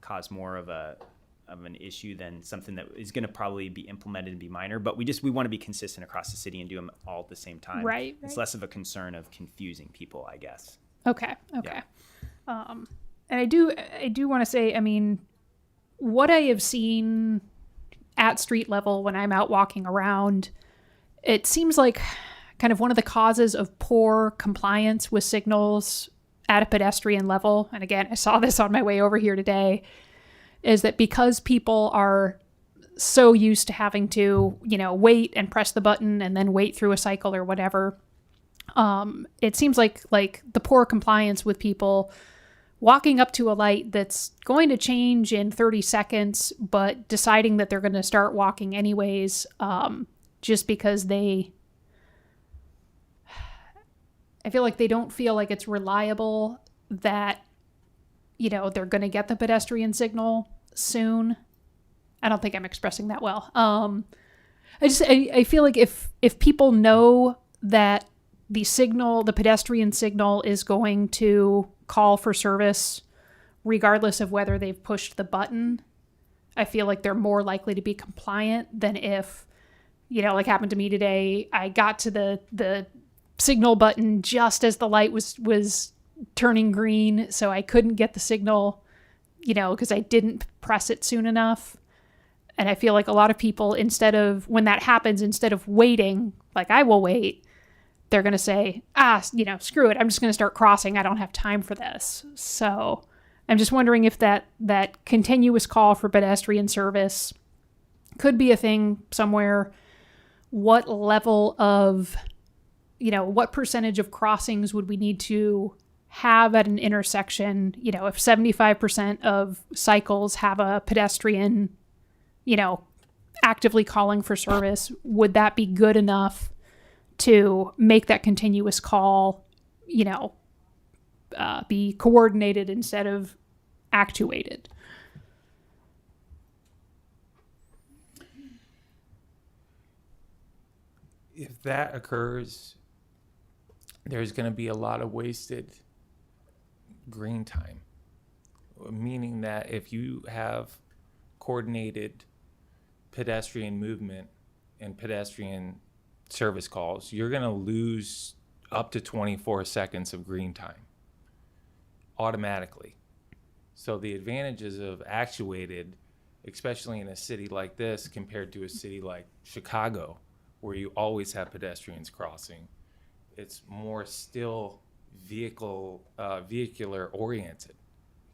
cause more of an issue than something that is going to probably be implemented and be minor, but we want to be consistent across the city and do them all at the same time. Right. It's less of a concern of confusing people, I guess. Okay. Yeah. And I do want to say, I mean, what I have seen at street level when I'm out walking around, it seems like kind of one of the causes of poor compliance with signals at a pedestrian level. And again, I saw this on my way over here today, is that because people are so used to having to, you know, wait and press the button and then wait through a cycle or whatever, It seems like the poor compliance with people walking up to a light that's going to change in 30 seconds, but deciding that they're going to start walking anyways, just because I feel like they don't feel like it's reliable that, they're going to get the pedestrian signal soon. I don't think I'm expressing that well. I feel like if people know that the pedestrian signal is going to call for service, regardless of whether they've pushed the button, I feel like they're more likely to be compliant than if, like happened to me today, I got to the signal button just as the light was turning green, so I couldn't get the signal, because I didn't press it soon enough. And I feel like a lot of people, when that happens, instead of waiting, like I will wait, they're going to say, screw it, I'm just going to start crossing. I don't have time for this. So I'm just wondering if that continuous call for pedestrian service could be a thing somewhere. What level of, what percentage of crossings would we need to have at an intersection? If 75% of cycles have a pedestrian, actively calling for service, would that be good enough to make that continuous call, be coordinated instead of actuated? If that occurs, there's going to be a lot of wasted green time, meaning that if you have coordinated pedestrian movement and pedestrian service calls, you're going to lose up to 24 seconds of green time automatically. So the advantages of actuated, especially in a city like this compared to a city like Chicago, where you always have pedestrians crossing, it's more still vehicular oriented,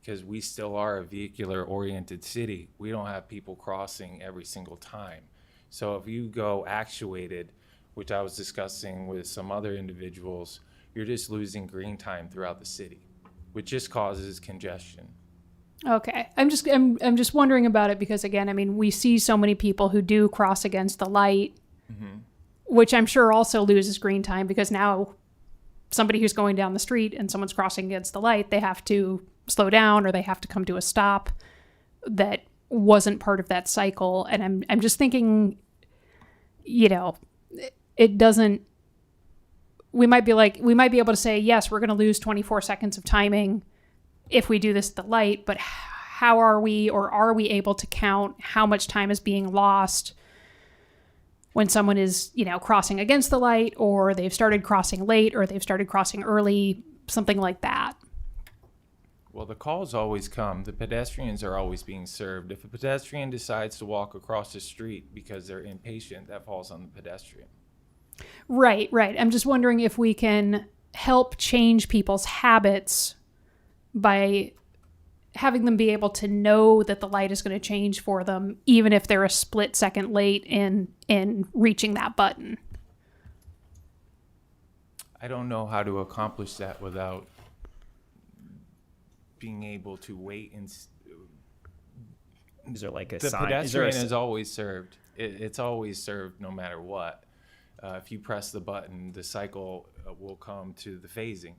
because we still are a vehicular oriented city. We don't have people crossing every single time. So if you go actuated, which I was discussing with some other individuals, you're just losing green time throughout the city, which just causes congestion. Okay. I'm just wondering about it because, again, we see so many people who do cross against the light, which I'm sure also loses green time, because now somebody who's going down the street and someone's crossing against the light, they have to slow down or they have to come to a stop that wasn't part of that cycle. And I'm just thinking, it doesn't, we might be able to say, yes, we're going to lose 24 seconds of timing if we do this at the light, but how are we able to count how much time is being lost when someone is, crossing against the light, or they've started crossing late, or they've started crossing early, something like that? Well, the calls always come. The pedestrians are always being served. If a pedestrian decides to walk across the street because they're impatient, that falls on the pedestrian. Right. I'm just wondering if we can help change people's habits by having them be able to know that the light is going to change for them, even if they're a split second late in reaching that button. I don't know how to accomplish that without being able to wait and Is there like a the sign? pedestrian is always served. It's always served no matter what. If you press the button, the cycle will come to the phasing.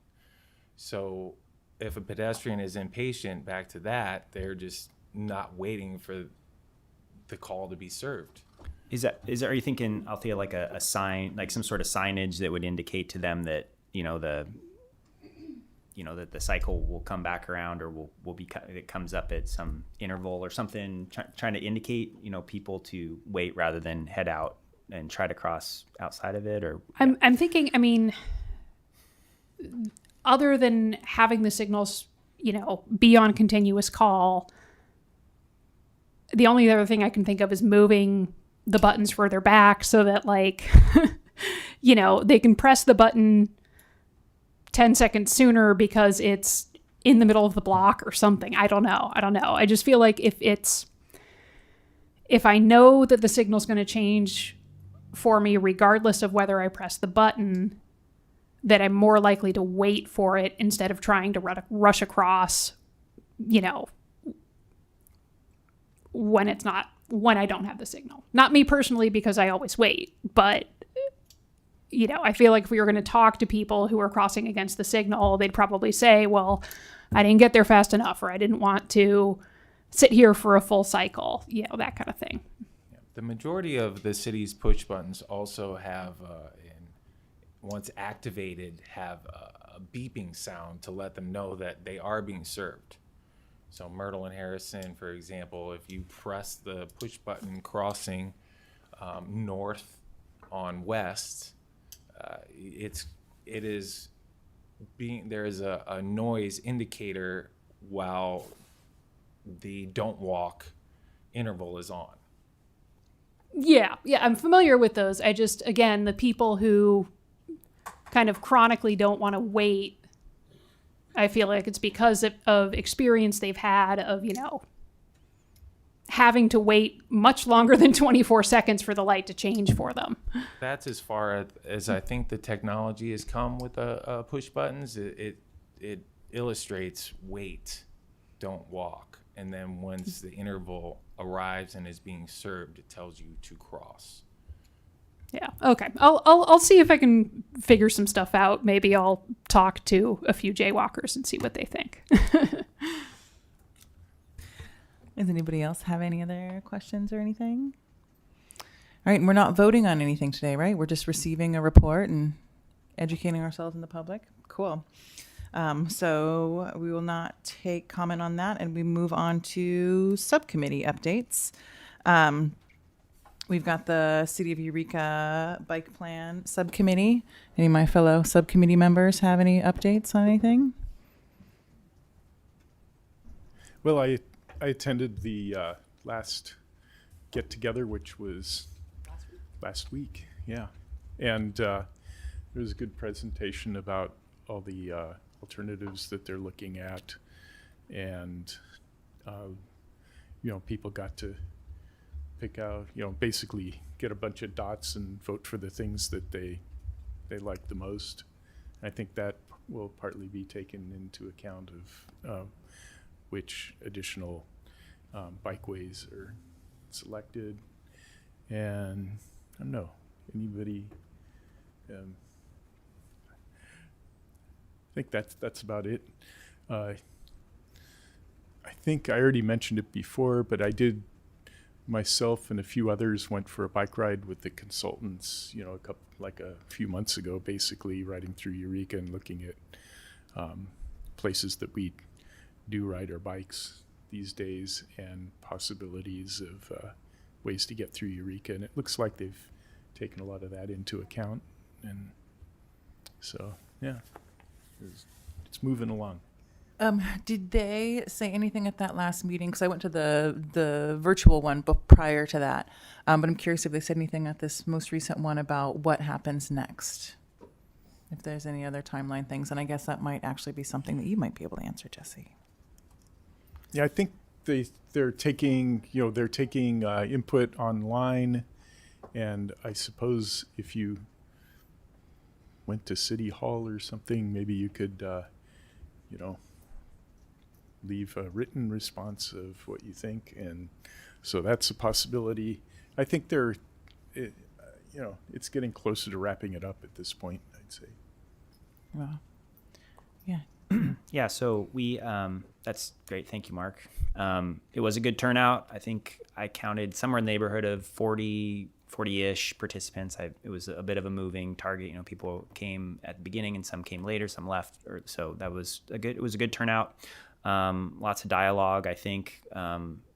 So if a pedestrian is impatient, back to that, they're just not waiting for the call to be served. Are you thinking, Althea, like a sign, like some sort of signage that would indicate to them that, that the cycle will come back around, or will be, it comes up at some interval or something, trying to indicate, people to wait rather than head out and try to cross outside of it? Or I'm thinking, other than having the signals, be on continuous call, the only other thing I can think of is moving the buttons further back so that, like, they can press the button 10 seconds sooner because it's in the middle of the block or something. I don't know. I just feel like if I know that the signal's going to change for me regardless of whether I press the button, that I'm more likely to wait for it instead of trying to rush across, when I don't have the signal. Not me personally, because I always wait, but I feel like if we were going to talk to people who are crossing against the signal, they'd probably say, well, I didn't get there fast enough, or I didn't want to sit here for a full cycle, that kind of thing. The majority of the city's push buttons also have, once activated, have a beeping sound to let them know that they are being served. So Myrtle and Harrison, for example, if you press the push button crossing north on west, there is a noise indicator while the don't walk interval is on. Yeah, I'm familiar with those. I just, again, the people who kind of chronically don't want to wait, I feel like it's because of experience they've had of, having to wait much longer than 24 seconds for the light to change for them. That's as far as I think the technology has come with push buttons. It illustrates wait, don't walk. And then once the interval arrives and is being served, it tells you to cross. Yeah. Okay. I'll see if I can figure some stuff out. Maybe I'll talk to a few jaywalkers and see what they think. Does anybody else have any other questions or anything? All right. And we're not voting on anything today, right? We're just receiving a report and educating ourselves and the public. Cool. So we will not take comment on that, and we move on to subcommittee updates. We've got the City of Eureka Bike Plan Subcommittee. Any of my fellow subcommittee members have any updates on anything? Well, I attended the last get-together, which was last week. Yeah. And there was a good presentation about all the alternatives that they're looking at, and people got to pick out, basically get a bunch of dots and vote for the things that they like the most. I think that will partly be taken into account of which additional bikeways are selected. And I don't know, anybody. I think that's about it. I think I already mentioned it before, but I did myself and a few others went for a bike ride with the consultants, a few months ago, basically riding through Eureka and looking at places that we do ride our bikes these days and possibilities of ways to get through Eureka. And it looks like they've taken a lot of that into account. And so, yeah. It's moving along. Did they say anything at that last meeting? Because I went to the virtual one prior to that. But I'm curious if they said anything at this most recent one about what happens next. If there's any other timeline things. And I guess that might actually be something that you might be able to answer, Jesse. Yeah, I think they're taking input online. And I suppose if you went to City Hall or something, maybe you could, leave a written response of what you think. And so that's a possibility. I think it's getting closer to wrapping it up at this point, I'd say. Wow. Yeah. Yeah, so we, that's great. Thank you, Mark. It was a good turnout. I think I counted somewhere in the neighborhood of 40-ish participants. It was a bit of a moving target. People came at the beginning and some came later, some left. So it was a good turnout. Lots of dialogue, I think,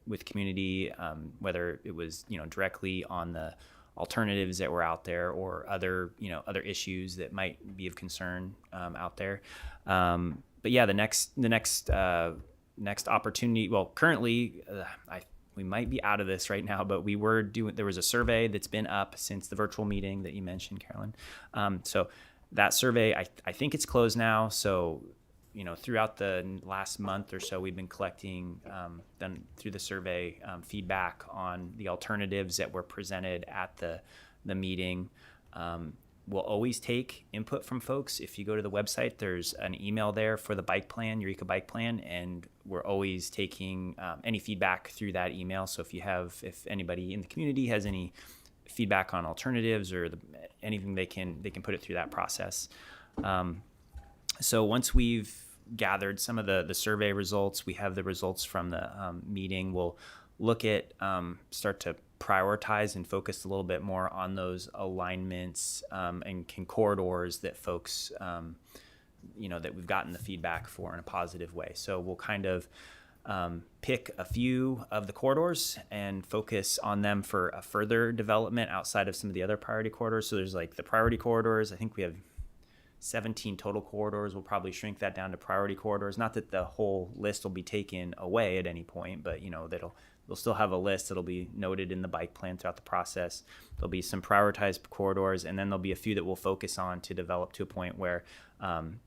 with community, whether it was, directly on the alternatives that were out there or other issues that might be of concern out there. But yeah, the next opportunity, well, currently we might be out of this right now, but there was a survey that's been up since the virtual meeting that you mentioned, Carolyn. So that survey, I think it's closed now. So, throughout the last month or so, we've been collecting, then through the survey, feedback on the alternatives that were presented at the meeting. we'll always take input from folks. If you go to the website, there's an email there for the bike plan, Eureka Bike Plan, and we're always taking any feedback through that email. So if anybody in the community has any feedback on alternatives or anything, they can put it through that process. So once we've gathered some of the survey results, we have the results from the meeting. We'll look at start to prioritize and focus a little bit more on those alignments and corridors that folks that we've gotten the feedback for in a positive way. So we'll kind of pick a few of the corridors and focus on them for a further development outside of some of the other priority corridors. So there's like the priority corridors. I think we have 17 total corridors. We'll probably shrink that down to priority corridors. Not that the whole list will be taken away at any point, but they'll still have a list that'll be noted in the bike plan throughout the process. There'll be some prioritized corridors, and then there'll be a few that we'll focus on to develop to a point where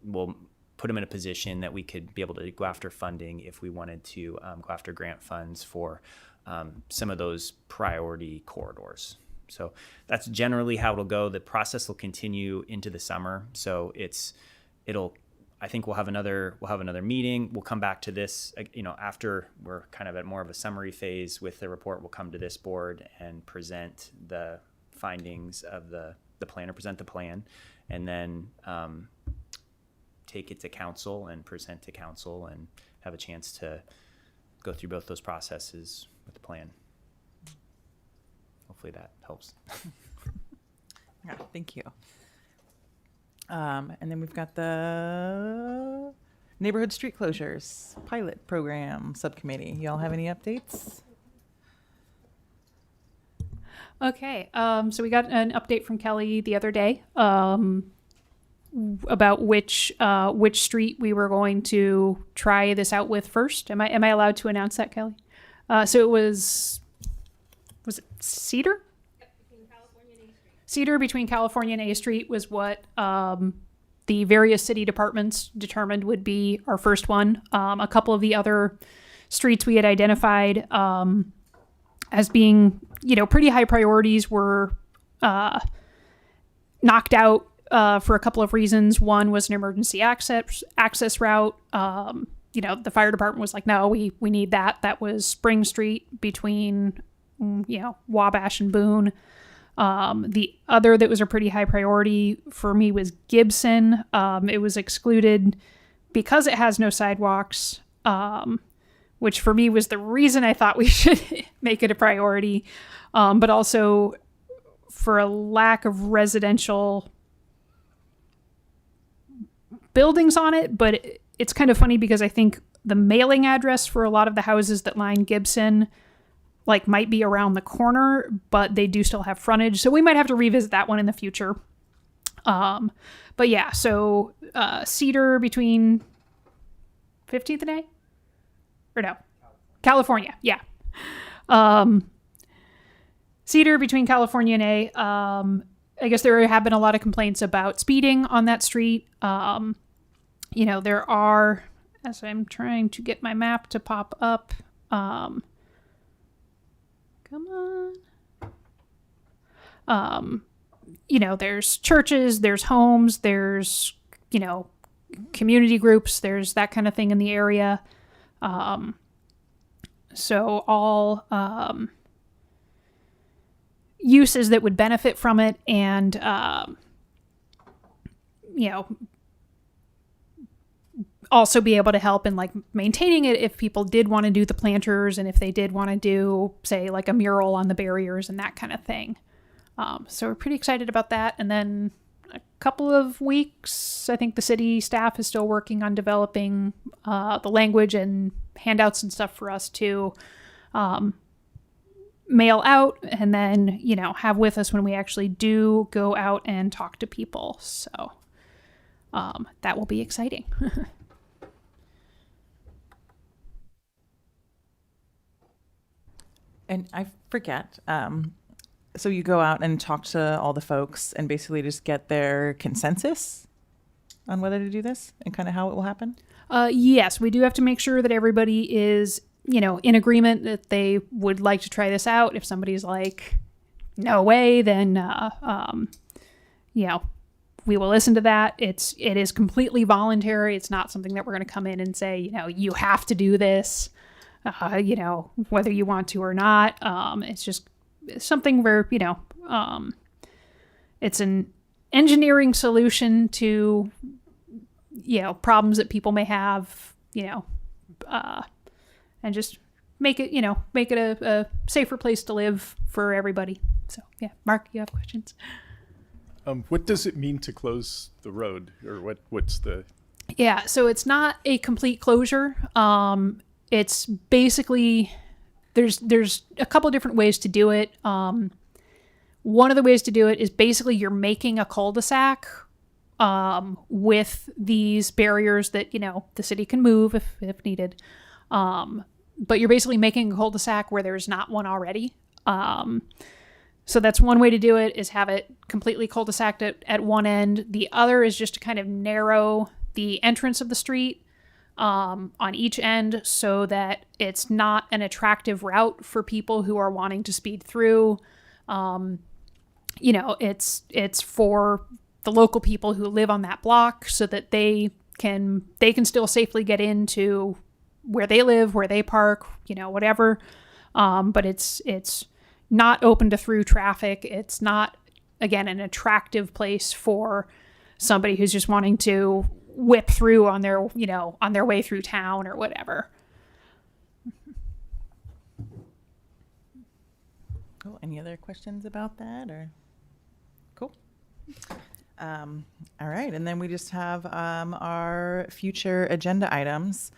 we'll put them in a position that we could be able to go after funding if we wanted to go after grant funds for some of those priority corridors. So that's generally how it'll go. The process will continue into the summer. So I think we'll have another meeting. We'll come back to this, after we're kind of at more of a summary phase with the report. We'll come to this board and present the findings of the plan, or present the plan, and then take it to council and present to council and have a chance to go through both those processes with the plan. Hopefully that helps. Yeah, thank you. And then we've got the neighborhood street closures pilot program subcommittee. Y'all have any updates? Okay, so we got an update from Kelly the other day about which street we were going to try this out with first. Am I allowed to announce that, Kelly? So it was it Cedar? Cedar between California and A Street was what the various city departments determined would be our first one. A couple of the other streets we had identified as being, pretty high priorities were knocked out for a couple of reasons. One was an emergency access route. The fire department was like, no, we need that. That was Spring Street between, Wabash and Boone. The other that was a pretty high priority for me was Gibson. It was excluded because it has no sidewalks, which for me was the reason I thought we should make it a priority, but also for a lack of residential buildings on it. But it's kind of funny because I think the mailing address for a lot of the houses that line Gibson might be around the corner, but they do still have frontage. So we might have to revisit that one in the future. But yeah, so Cedar between 15th and A? Or no? California, yeah. Cedar between California and A. I guess there have been a lot of complaints about speeding on that street. There are, as I'm trying to get my map to pop up, come on. There's churches, there's homes, there's, community groups, there's that kind of thing in the area. So all uses that would benefit from it and, also be able to help in maintaining it if people did want to do the planters and if they did want to do, say, a mural on the barriers and that kind of thing. So we're pretty excited about that. And then a couple of weeks, I think the city staff is still working on developing the language and handouts and stuff for us to mail out and then, have with us when we actually do go out and talk to people. So that will be exciting. And I forget. So you go out and talk to all the folks and basically just get their consensus on whether to do this and kind of how it will happen? Yes, we do have to make sure that everybody is, in agreement that they would like to try this out. If somebody's like, no way, then, we will listen to that. It is completely voluntary. It's not something that we're going to come in and say, you have to do this, whether you want to or not. It's just something where, it's an engineering solution to, problems that people may have, and just make it a safer place to live for everybody. So, yeah. Mark, you have questions? What does it mean to close the road, or what's the? Yeah, so it's not a complete closure. It's basically there's a couple different ways to do it. One of the ways to do it is basically you're making a cul-de-sac with these barriers that the city can move if needed. But you're basically making a cul-de-sac where there's not one already. So that's one way to do it, is have it completely cul-de-saced at one end. The other is just to kind of narrow the entrance of the street on each end so that it's not an attractive route for people who are wanting to speed through. It's for the local people who live on that block so that they can still safely get into where they live, where they park, whatever. But it's not open to through traffic. It's not, again, an attractive place for somebody who's just wanting to whip through on their way through town or whatever. Cool. Any other questions about that, or? Cool. All right. And then we just have our future agenda items.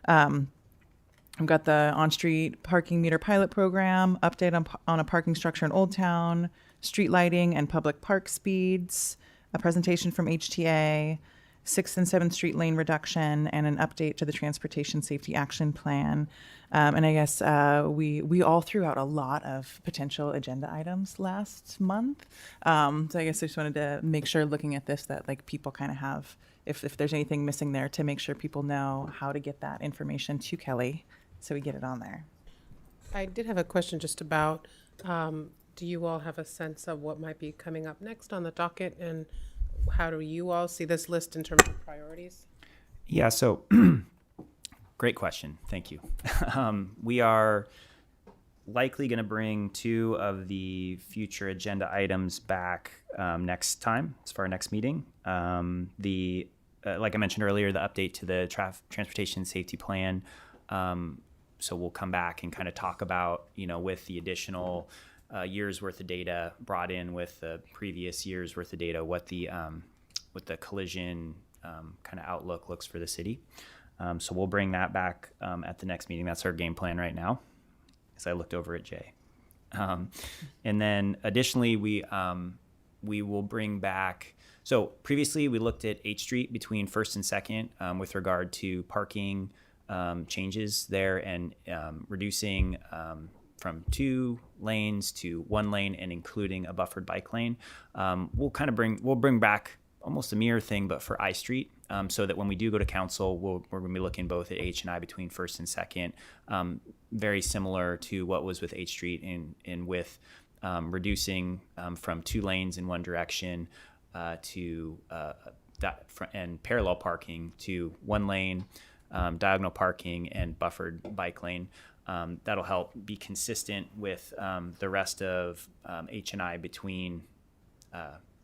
I've got the on-street parking meter pilot program, update on a parking structure in Old Town, street lighting and public park speeds, a presentation from HTA, 6th and 7th Street lane reduction, and an update to the Transportation Safety Action Plan. And I guess we all threw out a lot of potential agenda items last month. So I guess I just wanted to make sure, looking at this, that people kind of have, if there's anything missing there, to make sure people know how to get that information to Kelly so we get it on there. I did have a question just about, do you all have a sense of what might be coming up next on the docket, and how do you all see this list in terms of priorities? Yeah, so great question. Thank you. We are likely going to bring 2 of the future agenda items back next time, as for our next meeting. Like I mentioned earlier, the update to the Transportation Safety Plan. So we'll come back and kind of talk about, with the additional years worth of data brought in with the previous years worth of data, what the collision kind of outlook looks for the city. So we'll bring that back at the next meeting. That's our game plan right now, as I looked over at Jay. And then additionally, we will bring back. So previously we looked at H Street between 1st and 2nd with regard to parking changes there, and reducing from 2 lanes to 1 lane, and including a buffered bike lane. We'll bring back almost a mirror thing, but for I Street, so that when we do go to council, we're going to be looking both at H and I between 1st and 2nd, very similar to what was with H Street, in with reducing from 2 lanes in one direction to and parallel parking to 1 lane, diagonal parking, and buffered bike lane. That'll help be consistent with the rest of H and I between,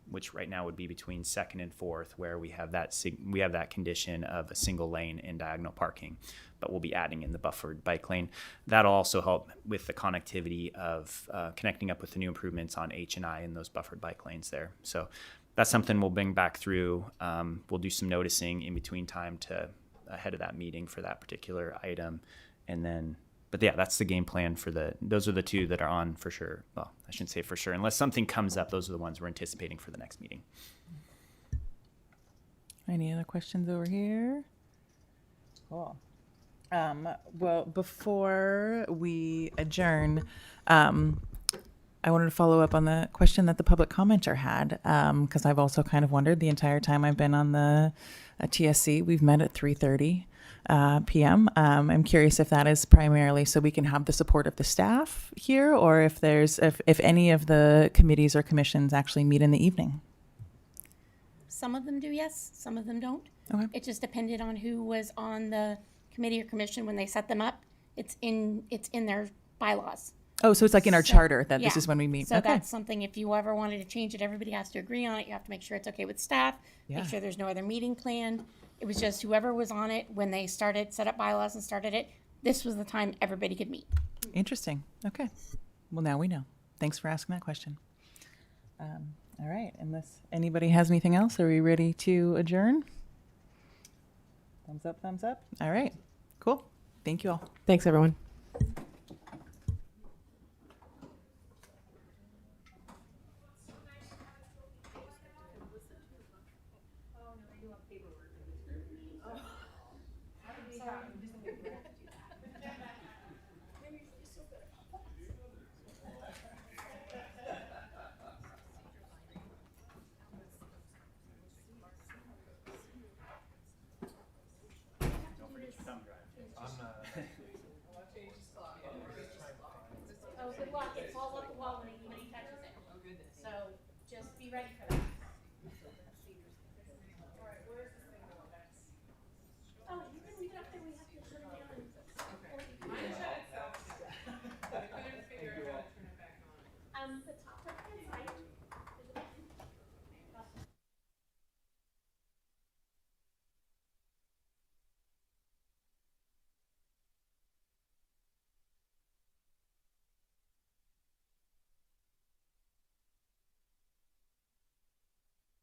which right now would be between 2nd and 4th, where we have that condition of a single lane and diagonal parking, but we'll be adding in the buffered bike lane. That'll also help with the connectivity of connecting up with the new improvements on H and I and those buffered bike lanes there. So that's something we'll bring back through. We'll do some noticing in between time to ahead of that meeting for that particular item, and then. But yeah, that's the game plan those are the 2 that are on for sure. Well, I shouldn't say for sure. Unless something comes up, those are the ones we're anticipating for the next meeting. Any other questions over here? Cool. Well, before we adjourn, I wanted to follow up on the question that the public commenter had, because I've also kind of wondered the entire time I've been on the TSC. We've met at 3:30 p.m. I'm curious if that is primarily so we can have the support of the staff here, or if any of the committees or commissions actually meet in the evening. Some of them do, yes, some of them don't. Okay. It just depended on who was on the committee or commission when they set them up. It's in their bylaws. Oh, so it's like in our So- charter that this yeah. is when we meet. So Okay. that's something, if you ever wanted to change it, everybody has to agree on it. You have to make sure it's okay with staff, Yeah. make sure there's no other meeting planned. It was just whoever was on it when they set up bylaws and started it, this was the time everybody could meet. Interesting. Okay. Well, now we know. Thanks for asking that question. All right. Unless anybody has anything else, are we ready to adjourn? Thumbs up, thumbs up. All right. Cool. Thank you all. Thanks, everyone. Oh, good luck. It falls off the wall when anybody touches it. So just be ready for that.